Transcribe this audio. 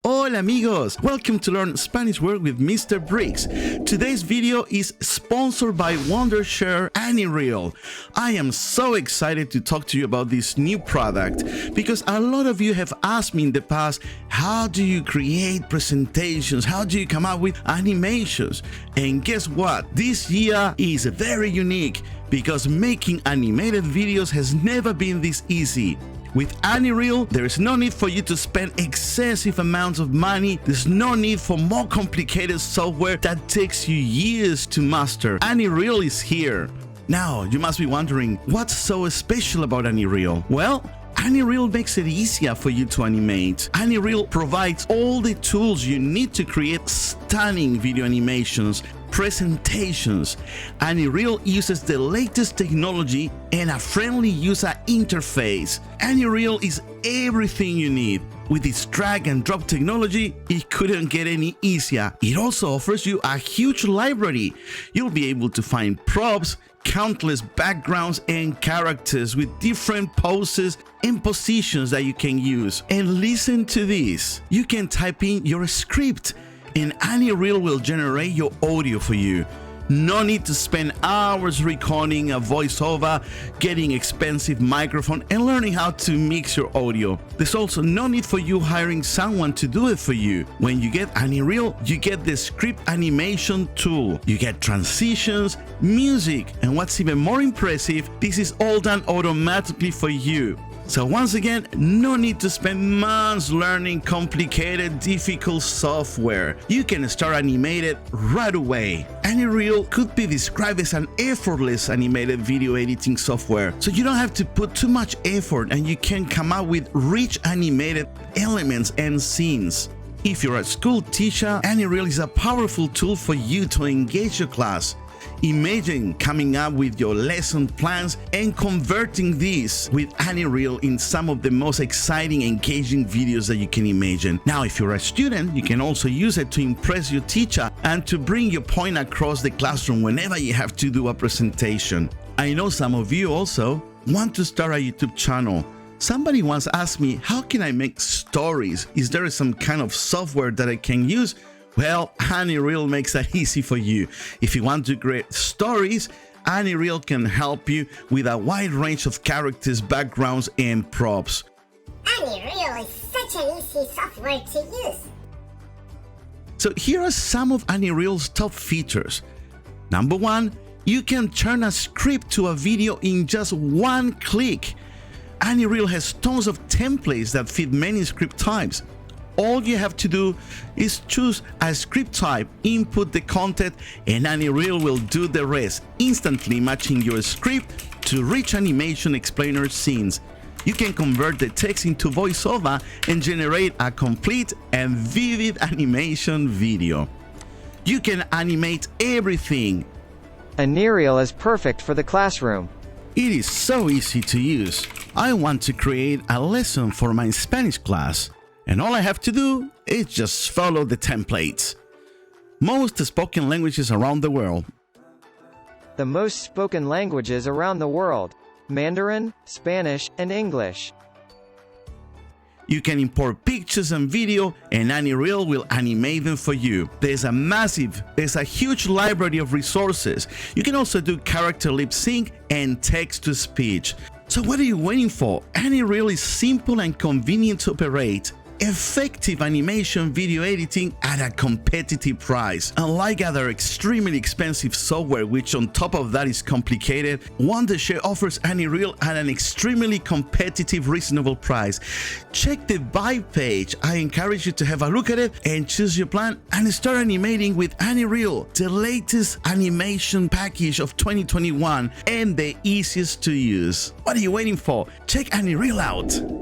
Hola amigos! Welcome to Learn Spanish Word with Mr. Briggs. Today's video is sponsored by Wondershare Anireel. I am so excited to talk to you about this new product because a lot of you have asked me in the past, how do you create presentations? How do you come up with animations? And guess what? This year is very unique because making animated videos has never been this easy. With Anireel, there is no need for you to spend excessive amounts of money. There's no need for more complicated software that takes you years to master. Anireel is here. Now, you must be wondering, what's so special about Anireel? Well, Anireel makes it easier for you to animate. Anireel provides all the tools you need to create stunning video animations, presentations. Anireel uses the latest technology and a friendly user interface. Anireel is everything you need. With its drag and drop technology, it couldn't get any easier. It also offers you a huge library. You'll be able to find props, countless backgrounds and characters with different poses and positions that you can use. And listen to this. You can type in your script and Anireel will generate your audio for you. No need to spend hours recording a voiceover, getting expensive microphone, and learning how to mix your audio. There's also no need for you hiring someone to do it for you. When you get Anireel, you get the script animation tool. You get transitions, music, and what's even more impressive, this is all done automatically for you. So once again, no need to spend months learning complicated, difficult software. You can start animated right away. Anireel could be described as an effortless animated video editing software. So you don't have to put too much effort and you can come up with rich animated elements and scenes. If you're a school teacher, Anireel is a powerful tool for you to engage your class. Imagine coming up with your lesson plans and converting these with Anireel in some of the most exciting, engaging videos that you can imagine. Now, if you're a student, you can also use it to impress your teacher and to bring your point across the classroom whenever you have to do a presentation. I know some of you also want to start a YouTube channel. Somebody once asked me, how can I make stories? Is there some kind of software that I can use? Well, Anireel makes that easy for you. If you want to create stories, Anireel can help you with a wide range of characters, backgrounds, and props. Anireel is such an easy software to use. So here are some of Anireel's top features. Number one, you can turn a script to a video in just one click. Anireel has tons of templates that fit many script types. All you have to do is choose a script type, input the content, and Anireel will do the rest, instantly matching your script to rich animation explainer scenes. You can convert the text into voiceover and generate a complete and vivid animation video. You can animate everything. Anireel is perfect for the classroom. It is so easy to use. I want to create a lesson for my Spanish class. And all I have to do is just follow the templates. Most spoken languages around the world. The most spoken languages around the world: Mandarin, Spanish, and English. You can import pictures and video, and Anireel will animate them for you. There's a huge library of resources. You can also do character lip sync and text to speech. So what are you waiting for? Anireel is simple and convenient to operate. Effective animation video editing at a competitive price. Unlike other extremely expensive software, which on top of that is complicated, Wondershare offers Anireel at an extremely competitive, reasonable price. Check the buy page. I encourage you to have a look at it and choose your plan and start animating with Anireel, the latest animation package of 2021 and the easiest to use. What are you waiting for? Check Anireel out.